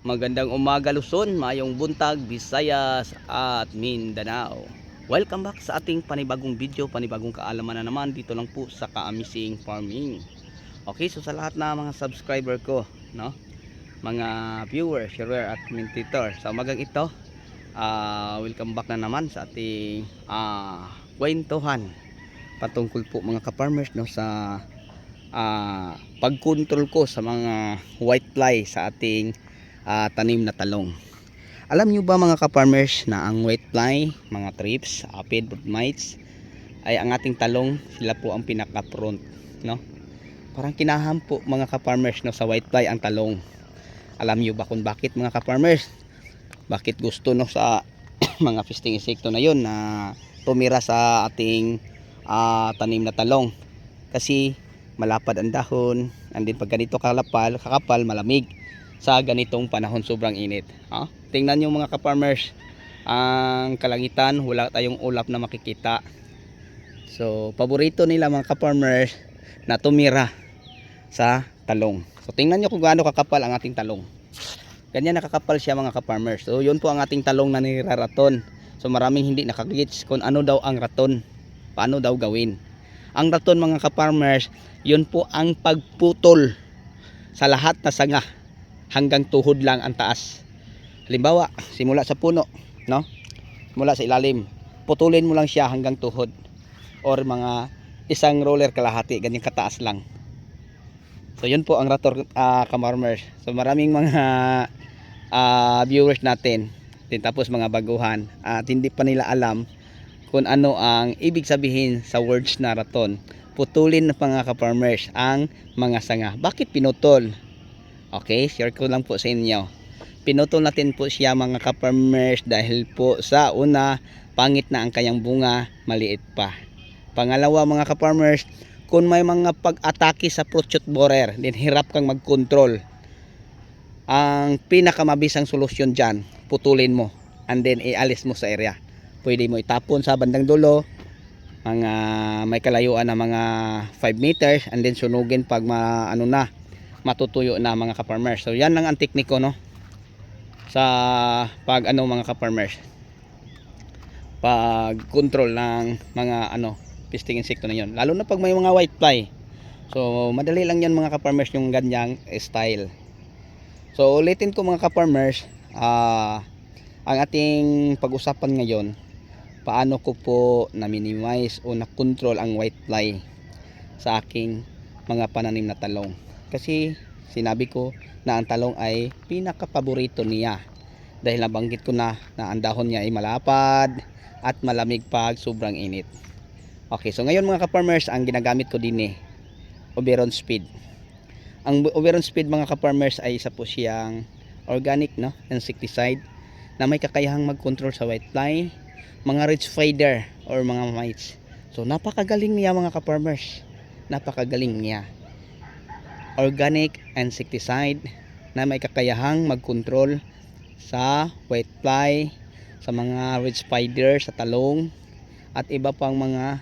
Magandang umaga Luzon, mayong buntag Visayas at Mindanao. Welcome back sa ating panibagong video, panibagong kaalaman na naman dito lang po sa Kaamising Farming. Okay, so sa lahat na mga subscriber ko, no, mga viewer, sharer at commentator, sa umagang ito, welcome back na naman sa ating kwentuhan patungkol po mga ka-farmers, no, sa pagkontrol ko sa mga white fly sa ating tanim na talong. Alam nyo ba mga ka-farmers na ang white fly, mga thrips, aphid, brood mites ay ang ating talong, sila po ang pinaka-front, no? Parang kinahampo mga ka-farmers, no, sa white fly ang talong. Alam nyo ba kung bakit mga ka-farmers? Bakit gusto, no, sa mga festing insekto na yon na tumira sa ating tanim na talong? Kasi malapad ang dahon, and then pag ganito kakapal, malamig sa ganitong panahon, sobrang init. Tingnan nyo mga ka-farmers, ang kalangitan, wala tayong ulap na makikita. So paborito nila mga ka-farmers na tumira sa talong. So tingnan nyo kung gaano kakapal ang ating talong. Ganyan nakakapal siya mga ka-farmers. So yun po ang ating talong na niraraton. So maraming hindi nakagets kung ano daw ang raton, paano daw gawin. Ang raton mga ka-farmers, yun po ang pagputol sa lahat na sanga hanggang tuhod lang ang taas. Halimbawa, simula sa puno, no? Mula sa ilalim, putulin mo lang siya hanggang tuhod, or mga isang roller kalahati, ganyan kataas lang. So yun po ang raton ka-farmers. So maraming mga viewers natin, din tapos mga baguhan, at hindi pa nila alam kung ano ang ibig sabihin sa words na raton. Putulin na mga ka-farmers ang mga sanga. Bakit pinutol? Okay, share ko lang po sa inyo. Pinutol natin po siya mga ka-farmers dahil po sa una, pangit na ang kanyang bunga, maliit pa. Pangalawa mga ka-farmers, kung may mga pag-atake sa fruit shoot borer, din hirap kang mag-control. Ang pinakamabisang solusyon dyan, putulin mo and then ialis mo sa area. Pwede mo itapon sa bandang dulo, mga may kalayuan na mga 5 meters, and then sunugin pag matutuyo na mga ka-farmers. So yan lang ang tekniko, no, sa pag mga ka-farmers, pag control ng mga pesting insekto na yon, lalo na pag may mga white fly. So madali lang yan mga ka-farmers, yung ganyang style. So ulitin ko mga ka-farmers, ang ating pag-usapan ngayon, paano ko po na-minimize o na-control ang white fly sa aking mga pananim na talong. Kasi sinabi ko na ang talong ay pinaka-paborito niya dahil nabanggit ko na ang dahon niya ay malapad at malamig pag sobrang init. Okay, so ngayon mga ka-farmers, ang ginagamit ko din Oberon Speed. Ang Oberon Speed mga ka-farmers ay isa po siyang organic, no, insecticide na may kakayahang mag-control sa white fly, mga ridge spider or mga mites. So napakagaling niya mga ka-farmers, napakagaling niya. Organic insecticide na may kakayahang mag-control sa white fly, sa mga ridge spider sa talong, at iba pang mga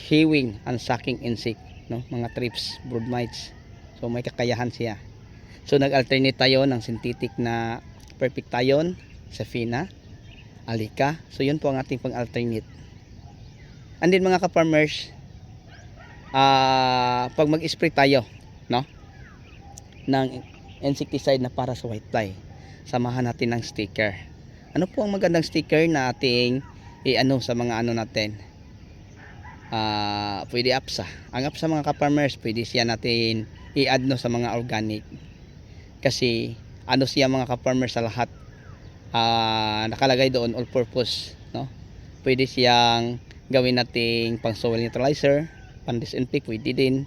hewing and sucking insect, no, mga thrips, brood mites. So may kakayahan siya. So nag-alternate tayo ng synthetic na Perfectation, Safina, Alika. So yun po ang ating pang-alternate. And then mga ka-farmers, pag mag-spray tayo, no, ng insecticide na para sa white fly, samahan natin ng sticker. Ano po ang magandang sticker na ating sa mga natin? Pwede APSA. Ang APSA mga ka-farmers, pwede siya natin i-add sa mga organic. Kasi siya mga ka-farmers, sa lahat nakalagay doon all purpose, no? Pwede siyang gawin nating pang soil neutralizer, pang disinfect, pwede din.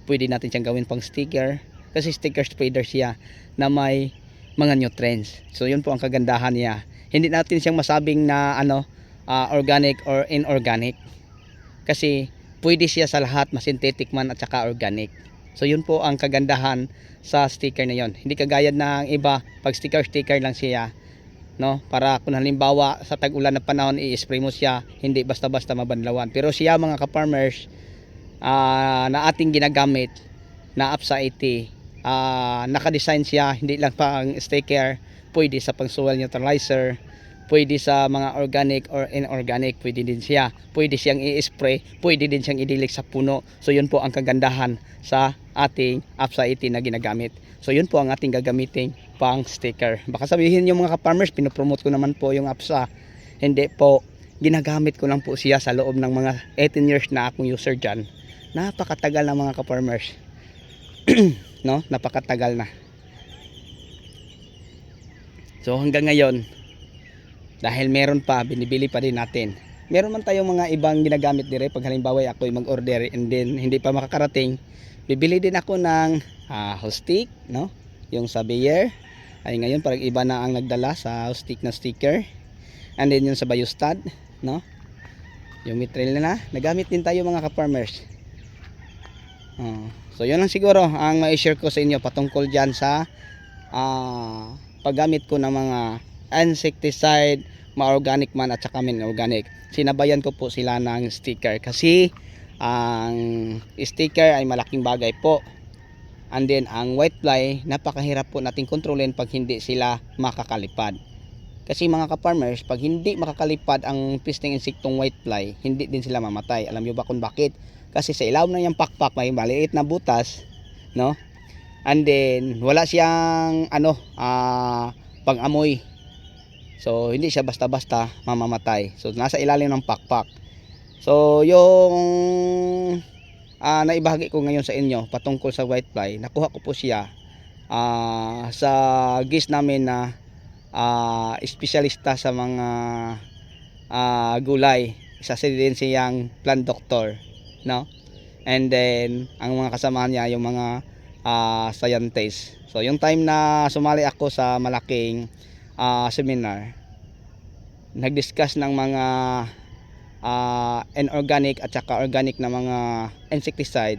Pwede natin siyang gawin pang sticker, kasi sticker spreader siya na may mga nutrients. So yun po ang kagandahan niya. Hindi natin siyang masabing na organic or inorganic, kasi pwede siya sa lahat, ma-synthetic man at saka organic. So yun po ang kagandahan sa sticker na yon. Hindi kagaya ng iba, pag sticker lang siya, no, para kung halimbawa sa tag-ulan na panahon i-spray mo siya, hindi basta-basta mabanlawan. Pero siya mga ka-farmers, na ating ginagamit na APSA 80, nakadesign siya, hindi lang pang sticker, pwede sa pang soil neutralizer, pwede sa mga organic or inorganic, pwede din siya, pwede siyang i-spray, pwede din siyang idilik sa puno. So yun po ang kagandahan sa ating APSA 18 na ginagamit. So yun po ang ating gagamitin pang sticker. Baka sabihin yung mga ka-farmers, pinopromote ko naman po yung APSA. Hindi po, ginagamit ko lang po siya sa loob ng mga 18 years na akong user dyan. Napakatagal na mga ka-farmers. No? Napakatagal na. So hanggang ngayon, dahil meron pa, binibili pa din natin. Meron man tayong mga ibang ginagamit dire pag halimbawa ako ay mag-order and then hindi pa makakarating, bibili din ako ng hostik, no? Yung sa Bayer. Ay ngayon parang iba na ang nagdala sa hostik na sticker. And then yung sa Biostad, no? Yung mitril na nagamit din tayo mga ka-farmers. So yun lang siguro ang ma-share ko sa inyo patungkol dyan sa paggamit ko ng mga insecticide, ma-organic man at saka inorganic. Sinabayan ko po sila ng sticker kasi ang sticker ay malaking bagay po. And then ang whitefly, napakahirap po nating kontrolin pag hindi sila makakalipad. Kasi mga ka-farmers, pag hindi makakalipad ang pisting insektong whitefly, hindi din sila mamatay. Alam niyo ba kung bakit? Kasi sa ilaw na yung pakpak may maliit na butas, no? And then wala siyang pang-amoy. So hindi siya basta-basta mamamatay. So nasa ilalim ng pakpak. So yung naibahagi ko ngayon sa inyo patungkol sa whitefly, nakuha ko po siya sa gis namin na espesyalista sa mga gulay. Isa din siyang plant doctor, no? And then ang mga kasamahan niya yung mga scientist. So yung time na sumali ako sa malaking seminar, nag-discuss ng mga inorganic at saka organic na mga insecticide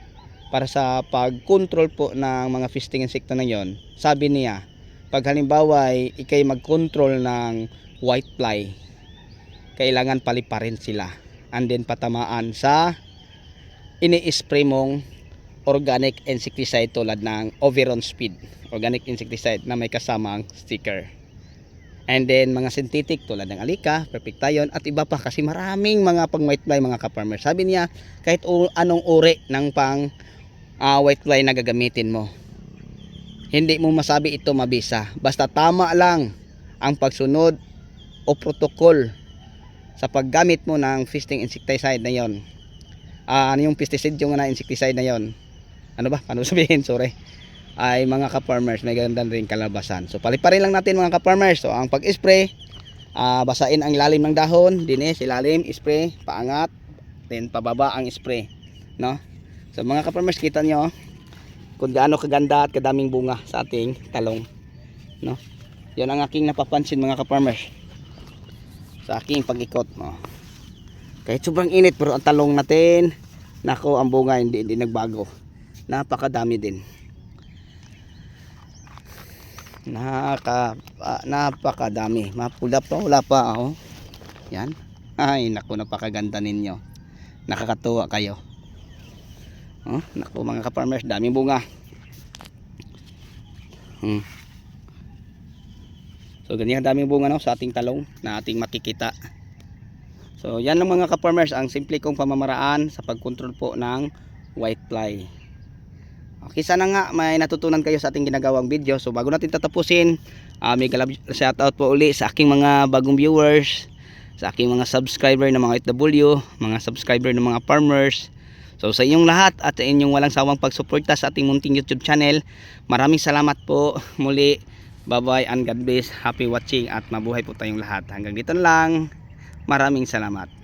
para sa pag-control po ng mga fisting insekto na yon. Sabi niya, pag halimbawa ikay mag-control ng whitefly, kailangan paliparin sila and then patamaan sa ini-spray mong organic insecticide tulad ng Overon Speed, organic insecticide na may kasamang sticker. And then mga synthetic tulad ng Alika, Perfectayon at iba pa kasi maraming mga pang whitefly mga ka-farmers. Sabi niya kahit anong uri ng pang whitefly na gagamitin mo, hindi mo masabi ito mabisa. Basta tama lang ang pagsunod o protocol sa paggamit mo ng fisting insecticide na yon. Ano yung pesticide yung na insecticide na yon? Ano ba? Paano sabihin? Sorry. Ay mga ka-farmers, may ganda rin kalabasan. So paliparin lang natin mga ka-farmers. So ang pag-spray, basain ang ilalim ng dahon, dinis, ilalim, spray, paangat, then pababa ang spray, no? So mga ka-farmers, kita nyo kung gaano kaganda at kadaming bunga sa ating talong, no? Yan ang aking napapansin mga ka-farmers sa aking pag-ikot, no? Kahit sobrang init pero ang talong natin, nako, ang bunga hindi nagbago. Napakadami din. Napakadami. Mapula pa, wala pa oh. Yan. Ay, naku, napakaganda ninyo. Nakakatuwa kayo. Oh, naku mga ka-farmers, daming bunga. So ganyan daming bunga no sa ating talong na ating makikita. So yan lang mga ka-farmers ang simple kong pamamaraan sa pagkontrol po ng whitefly. Okay, sana nga may natutunan kayo sa ating ginagawang video. So bago natin tatapusin, mega love shoutout po uli sa aking mga bagong viewers, sa aking mga subscriber ng mga OFW, mga subscriber ng mga farmers. So sa inyong lahat at sa inyong walang sawang pagsuporta sa ating munting YouTube channel, maraming salamat po muli. Bye bye and God bless. Happy watching at mabuhay po tayong lahat. Hanggang dito na lang. Maraming salamat.